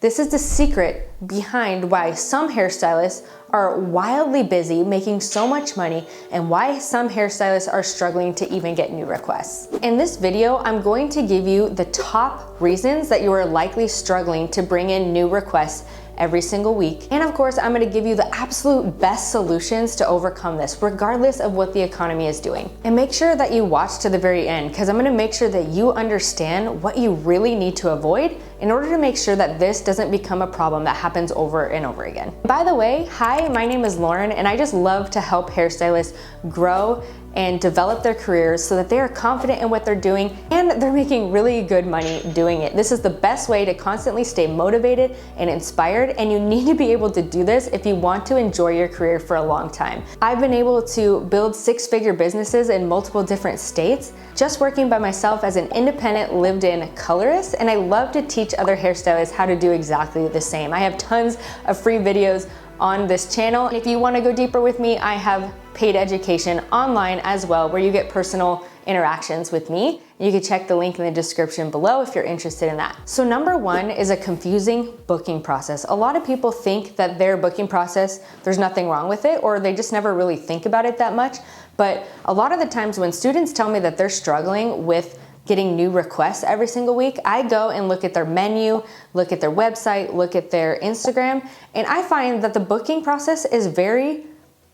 This is the secret behind why some hairstylists are wildly busy making so much money and why some hairstylists are struggling to even get new requests. In this video, I'm going to give you the top reasons that you are likely struggling to bring in new requests every single week. And of course, I'm gonna give you the absolute best solutions to overcome this, regardless of what the economy is doing. And make sure that you watch to the very end, because I'm gonna make sure that you understand what you really need to avoid in order to make sure that this doesn't become a problem that happens over and over again. By the way, hi, my name is Lauren, and I just love to help hairstylists grow and develop their careers so that they are confident in what they're doing and they're making really good money doing it. This is the best way to constantly stay motivated and inspired, and you need to be able to do this if you want to enjoy your career for a long time. I've been able to build six-figure businesses in multiple different states just working by myself as an independent lived-in colorist, and I love to teach other hairstylists how to do exactly the same. I have tons of free videos on this channel. And if you want to go deeper with me, I have paid education online as well, where you get personal interactions with me. You can check the link in the description below if you're interested in that. So number one is a confusing booking process. A lot of people think that their booking process, there's nothing wrong with it, or they just never really think about it that much. But a lot of the times when students tell me that they're struggling with getting new requests every single week, I go and look at their menu, look at their website, look at their Instagram, and I find that the booking process is very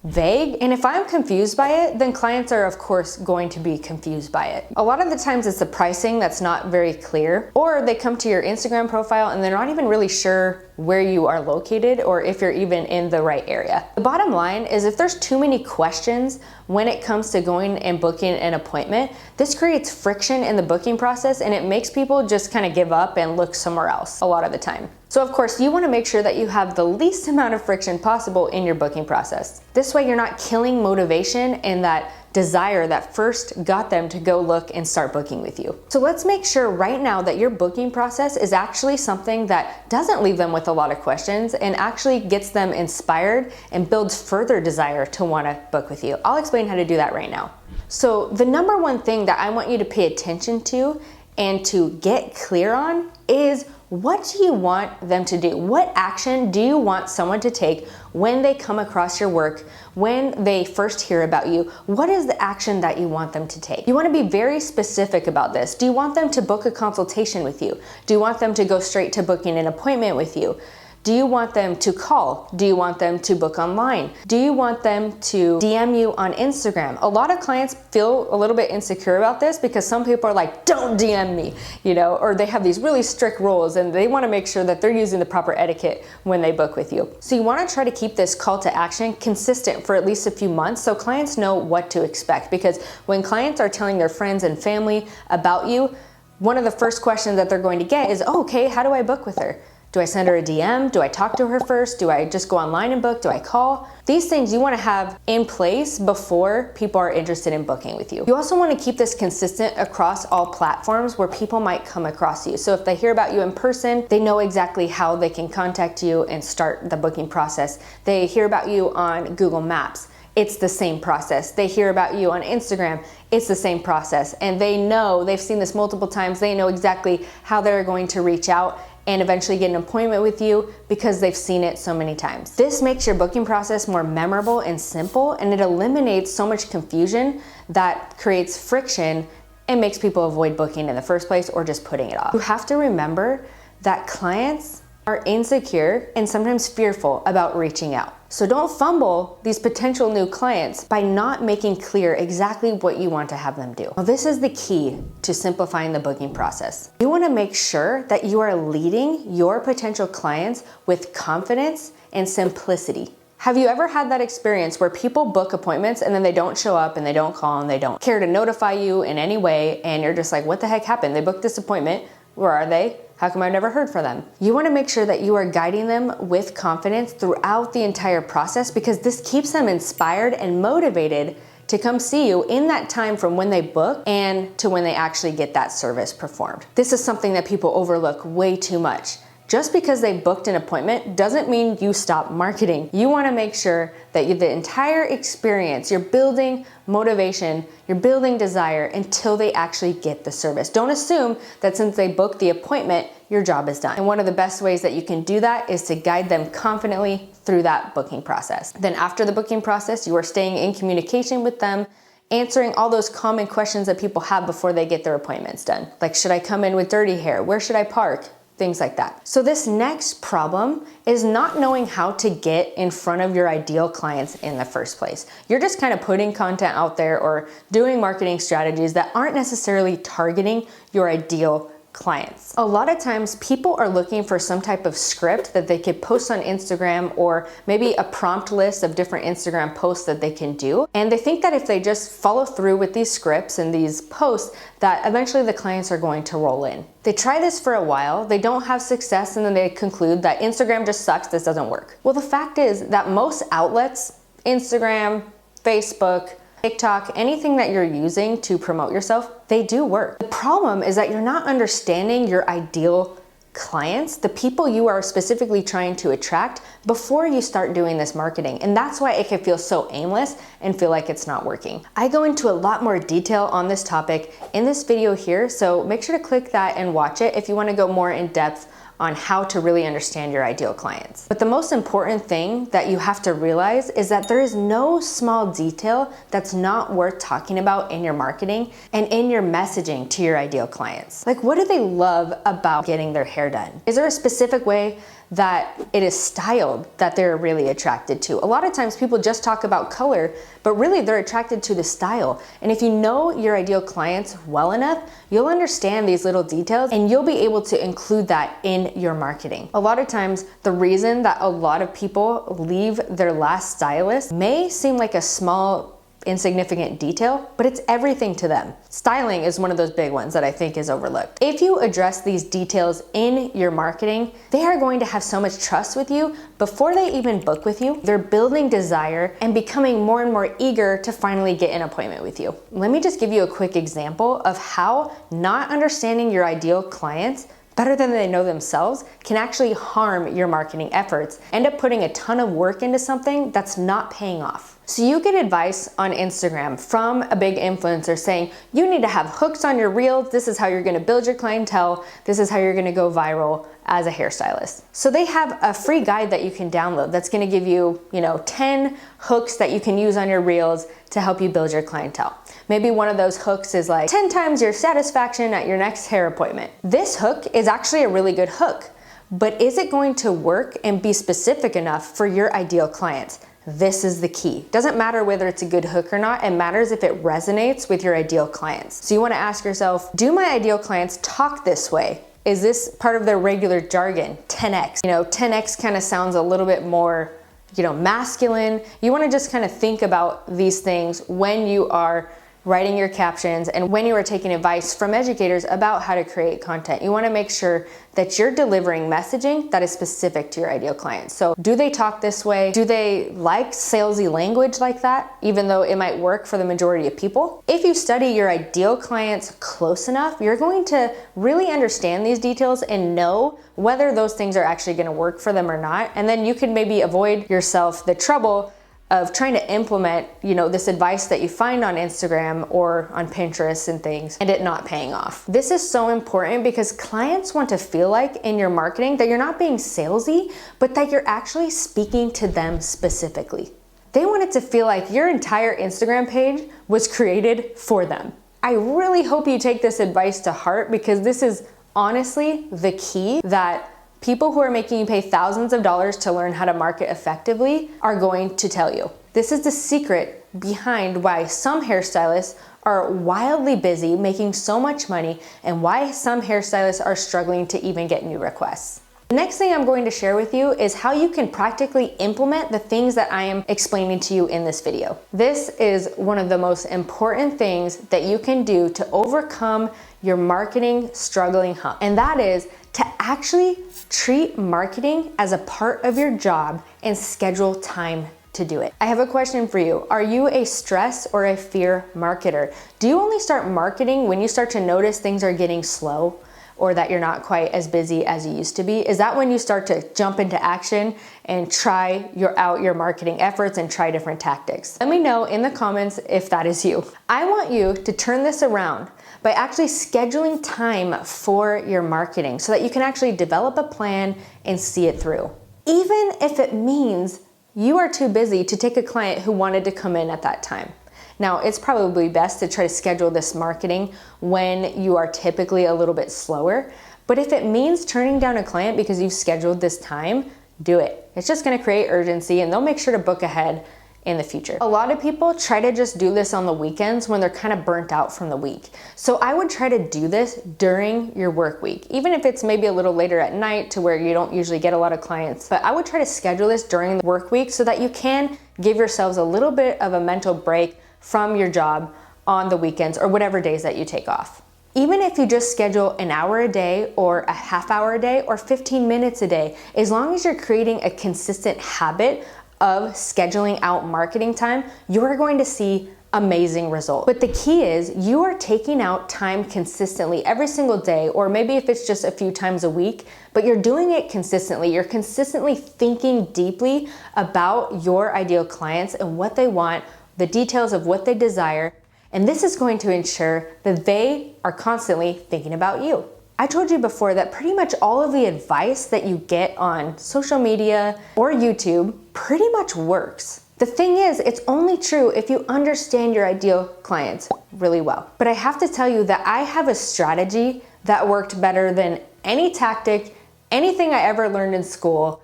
vague. And if I'm confused by it, then clients are of course going to be confused by it. A lot of the times it's the pricing that's not very clear, or they come to your Instagram profile and they're not even really sure where you are located or if you're even in the right area. The bottom line is if there's too many questions when it comes to going and booking an appointment, this creates friction in the booking process and it makes people just kind of give up and look somewhere else a lot of the time. So of course, you want to make sure that you have the least amount of friction possible in your booking process. This way you're not killing motivation and that desire that first got them to go look and start booking with you. So let's make sure right now that your booking process is actually something that doesn't leave them with a lot of questions and actually gets them inspired and builds further desire to want to book with you. I'll explain how to do that right now. So the number one thing that I want you to pay attention to and to get clear on is, what do you want them to do? What action do you want someone to take when they come across your work, when they first hear about you? What is the action that you want them to take? You want to be very specific about this. Do you want them to book a consultation with you? Do you want them to go straight to booking an appointment with you? Do you want them to call? Do you want them to book online? Do you want them to DM you on Instagram? A lot of clients feel a little bit insecure about this because some people are like, don't DM me, or they have these really strict rules and they want to make sure that they're using the proper etiquette when they book with you. So you want to try to keep this call to action consistent for at least a few months so clients know what to expect, because when clients are telling their friends and family about you, one of the first questions that they're going to get is, oh, okay, how do I book with her? Do I send her a DM? Do I talk to her first? Do I just go online and book? Do I call? These things you want to have in place before people are interested in booking with you. You also want to keep this consistent across all platforms where people might come across you. So if they hear about you in person, they know exactly how they can contact you and start the booking process. They hear about you on Google Maps. It's the same process. They hear about you on Instagram, it's the same process. And they know, they've seen this multiple times, they know exactly how they're going to reach out and eventually get an appointment with you because they've seen it so many times. This makes your booking process more memorable and simple, and it eliminates so much confusion that creates friction and makes people avoid booking in the first place or just putting it off. You have to remember that clients are insecure and sometimes fearful about reaching out. So don't fumble these potential new clients by not making clear exactly what you want to have them do. Now, this is the key to simplifying the booking process. You want to make sure that you are leading your potential clients with confidence and simplicity. Have you ever had that experience where people book appointments and then they don't show up and they don't call and they don't care to notify you in any way, and you're just like, what the heck happened? They booked this appointment. Where are they? How come I've never heard from them? You want to make sure that you are guiding them with confidence throughout the entire process, because this keeps them inspired and motivated to come see you in that time from when they book and to when they actually get that service performed. This is something that people overlook way too much. Just because they booked an appointment doesn't mean you stop marketing. You want to make sure that the entire experience, you're building motivation, you're building desire until they actually get the service. Don't assume that since they booked the appointment, your job is done. And one of the best ways that you can do that is to guide them confidently through that booking process. Then after the booking process, you are staying in communication with them, answering all those common questions that people have before they get their appointments done. Like, should I come in with dirty hair? Where should I park? Things like that. So this next problem is not knowing how to get in front of your ideal clients in the first place. You're just kind of putting content out there or doing marketing strategies that aren't necessarily targeting your ideal clients. A lot of times people are looking for some type of script that they could post on Instagram, or maybe a prompt list of different Instagram posts that they can do. And they think that if they just follow through with these scripts and these posts, that eventually the clients are going to roll in. They try this for a while, they don't have success, and then they conclude that Instagram just sucks, this doesn't work. Well, the fact is that most outlets, Instagram, Facebook, TikTok, anything that you're using to promote yourself, they do work. The problem is that you're not understanding your ideal clients, the people you are specifically trying to attract, before you start doing this marketing. And that's why it can feel so aimless and feel like it's not working. I go into a lot more detail on this topic in this video here, so make sure to click that and watch it if you want to go more in depth on how to really understand your ideal clients. But the most important thing that you have to realize is that there is no small detail that's not worth talking about in your marketing and in your messaging to your ideal clients. Like, what do they love about getting their hair done? Is there a specific way that it is styled that they're really attracted to? A lot of times people just talk about color, but really they're attracted to the style. And if you know your ideal clients well enough, you'll understand these little details and you'll be able to include that in your marketing. A lot of times the reason that a lot of people leave their last stylist may seem like a small insignificant detail, but it's everything to them. Styling is one of those big ones that I think is overlooked. If you address these details in your marketing, they are going to have so much trust with you before they even book with you. They're building desire and becoming more and more eager to finally get an appointment with you. Let me just give you a quick example of how not understanding your ideal clients better than they know themselves can actually harm your marketing efforts, end up putting a ton of work into something that's not paying off. So you get advice on Instagram from a big influencer saying, you need to have hooks on your reels, this is how you're gonna build your clientele, this is how you're gonna go viral as a hairstylist. So they have a free guide that you can download that's gonna give you, 10 hooks that you can use on your reels to help you build your clientele. Maybe one of those hooks is like 10 times your satisfaction at your next hair appointment. This hook is actually a really good hook, but is it going to work and be specific enough for your ideal clients? This is the key. Doesn't matter whether it's a good hook or not, it matters if it resonates with your ideal clients. So you wanna ask yourself, do my ideal clients talk this way? Is this part of their regular jargon? 10x. 10x kind of sounds a little bit more, masculine. You wanna just kind of think about these things when you are writing your captions and when you are taking advice from educators about how to create content. You wanna make sure that you're delivering messaging that is specific to your ideal clients. So do they talk this way? Do they like salesy language like that, even though it might work for the majority of people? If you study your ideal clients close enough, you're going to really understand these details and know whether those things are actually gonna work for them or not. And then you can maybe avoid yourself the trouble of trying to implement, this advice that you find on Instagram or on Pinterest and things, and it not paying off. This is so important because clients want to feel like in your marketing that you're not being salesy, but that you're actually speaking to them specifically. They want it to feel like your entire Instagram page was created for them. I really hope you take this advice to heart, because this is honestly the key that people who are making you pay thousands of dollars to learn how to market effectively are going to tell you. This is the secret behind why some hairstylists are wildly busy making so much money and why some hairstylists are struggling to even get new requests. The next thing I'm going to share with you is how you can practically implement the things that I am explaining to you in this video. This is one of the most important things that you can do to overcome your marketing struggling hump, and that is to actually treat marketing as a part of your job and schedule time to do it. I have a question for you. Are you a stress or a fear marketer? Do you only start marketing when you start to notice things are getting slow, or that you're not quite as busy as you used to be? Is that when you start to jump into action and try out your marketing efforts and try different tactics? Let me know in the comments if that is you. I want you to turn this around by actually scheduling time for your marketing so that you can actually develop a plan and see it through. Even if it means you are too busy to take a client who wanted to come in at that time. Now, it's probably best to try to schedule this marketing when you are typically a little bit slower, but if it means turning down a client because you've scheduled this time, do it. It's just gonna create urgency and they'll make sure to book ahead in the future. A lot of people try to just do this on the weekends when they're kind of burnt out from the week. So I would try to do this during your work week, even if it's maybe a little later at night to where you don't usually get a lot of clients. But I would try to schedule this during the work week so that you can give yourselves a little bit of a mental break from your job on the weekends or whatever days that you take off. Even if you just schedule an hour a day or a half hour a day or 15 minutes a day, as long as you're creating a consistent habit of scheduling out marketing time, you are going to see amazing results. But the key is you are taking out time consistently every single day, or maybe if it's just a few times a week, but you're doing it consistently. You're consistently thinking deeply about your ideal clients and what they want, the details of what they desire, and this is going to ensure that they are constantly thinking about you. I told you before that pretty much all of the advice that you get on social media or YouTube pretty much works. The thing is, it's only true if you understand your ideal clients really well. But I have to tell you that I have a strategy that worked better than any tactic, anything I ever learned in school.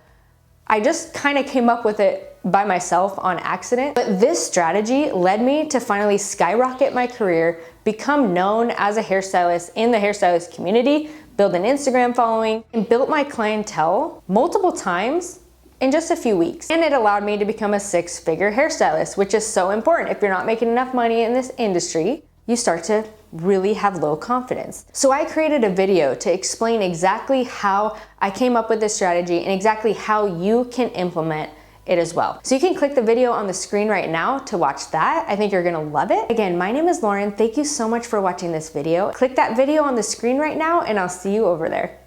I just kind of came up with it by myself on accident. But this strategy led me to finally skyrocket my career, become known as a hairstylist in the hairstylist community, build an Instagram following, and built my clientele multiple times in just a few weeks. And it allowed me to become a 6-figure hairstylist, which is so important. If you're not making enough money in this industry, you start to really have low confidence. So I created a video to explain exactly how I came up with this strategy and exactly how you can implement it as well. So you can click the video on the screen right now to watch that. I think you're gonna love it. Again, my name is Lauren. Thank you so much for watching this video. Click that video on the screen right now and I'll see you over there.